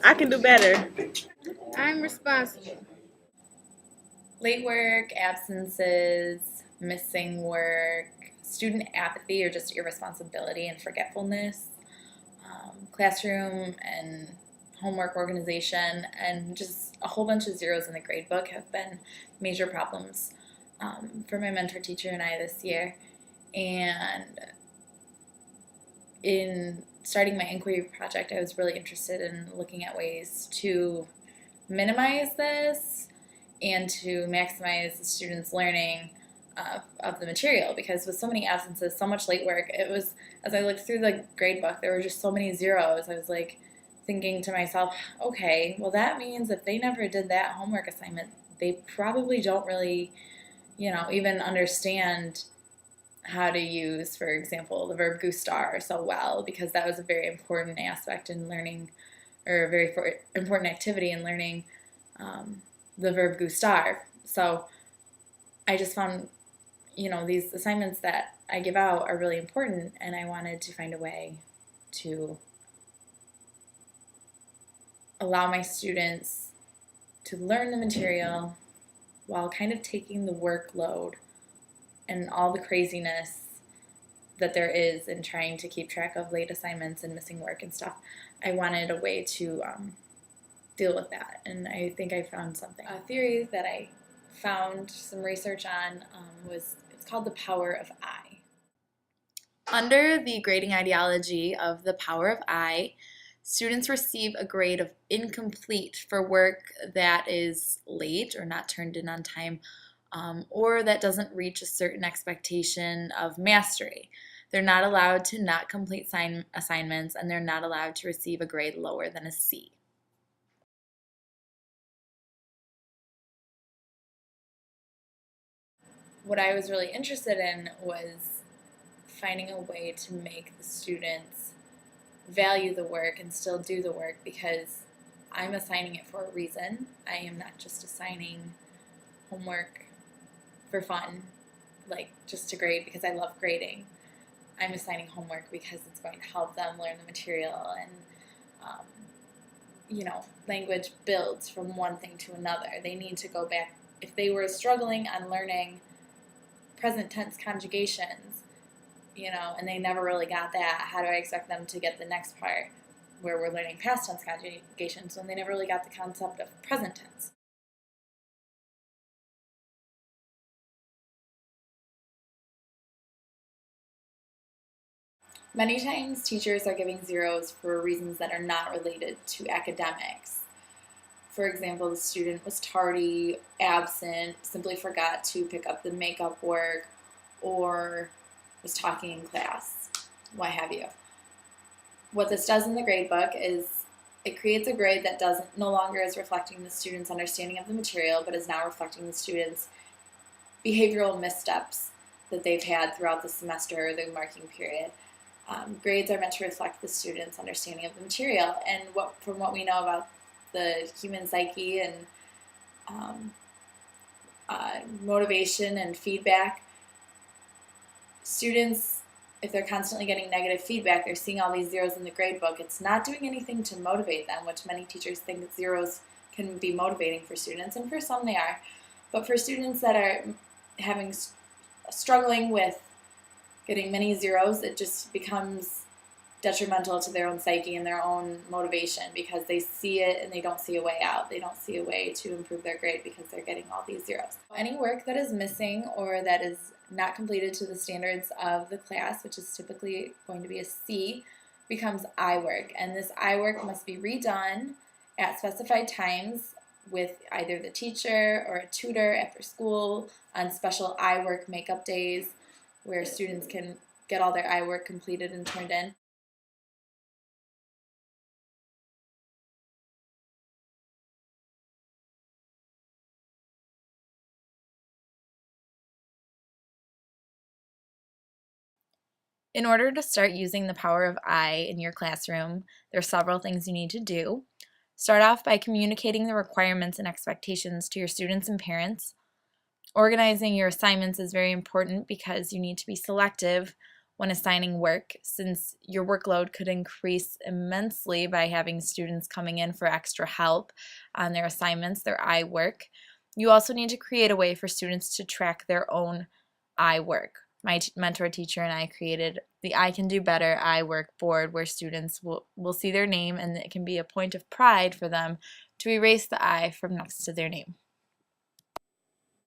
I can do better. I'm responsible. Late work, absences, missing work, student apathy or just irresponsibility and forgetfulness, classroom and homework organization, and just a whole bunch of zeros in the grade book have been major problems for my mentor teacher and I this year. And in starting my inquiry project, I was really interested in looking at ways to minimize this and to maximize the students' learning of the material, because with so many absences, so much late work, it was, as I looked through the grade book, there were just so many zeros. I was like thinking to myself, okay, well that means if they never did that homework assignment, they probably don't really, even understand how to use, for example, the verb gustar so well, because that was a very important aspect in learning, or a very important activity in learning the verb gustar. So I just found, these assignments that I give out are really important, and I wanted to find a way to allow my students to learn the material while kind of taking the workload and all the craziness that there is in trying to keep track of late assignments and missing work and stuff. I wanted a way to deal with that, and I think I found something. A theory that I found some research on it's called the power of I. Under the grading ideology of the power of I, students receive a grade of incomplete for work that is late or not turned in on time, or that doesn't reach a certain expectation of mastery. They're not allowed to not complete assignments, and they're not allowed to receive a grade lower than a C. What I was really interested in was finding a way to make the students value the work and still do the work, because I'm assigning it for a reason. I am not just assigning homework for fun, like just to grade because I love grading. I'm assigning homework because it's going to help them learn the material, and language builds from one thing to another. They need to go back. If they were struggling on learning present tense conjugations, and they never really got that, how do I expect them to get the next part where we're learning past tense conjugations when they never really got the concept of present tense? Many times teachers are giving zeros for reasons that are not related to academics. For example, the student was tardy, absent, simply forgot to pick up the makeup work, or was talking in class, what have you. What this does in the grade book is it creates a grade that no longer is reflecting the student's understanding of the material, but is now reflecting the student's behavioral missteps that they've had throughout the semester or the marking period. Grades are meant to reflect the student's understanding of the material, and from what we know about the human psyche and motivation and feedback, students, if they're constantly getting negative feedback, they're seeing all these zeros in the grade book, it's not doing anything to motivate them, which many teachers think that zeros can be motivating for students, and for some they are. But for students that are struggling with getting many zeros, it just becomes detrimental to their own psyche and their own motivation, because they see it and they don't see a way out. They don't see a way to improve their grade because they're getting all these zeros. Any work that is missing or that is not completed to the standards of the class, which is typically going to be a C, becomes I work. And this I work must be redone at specified times with either the teacher or a tutor after school on special I work makeup days, where students can get all their I work completed and turned in. In order to start using the power of I in your classroom, there are several things you need to do. Start off by communicating the requirements and expectations to your students and parents. Organizing your assignments is very important because you need to be selective when assigning work, since your workload could increase immensely by having students coming in for extra help on their assignments, their I work. You also need to create a way for students to track their own I work. My mentor teacher and I created the I Can Do Better I Work board, where students will see their name, and it can be a point of pride for them to erase the I from next to their name.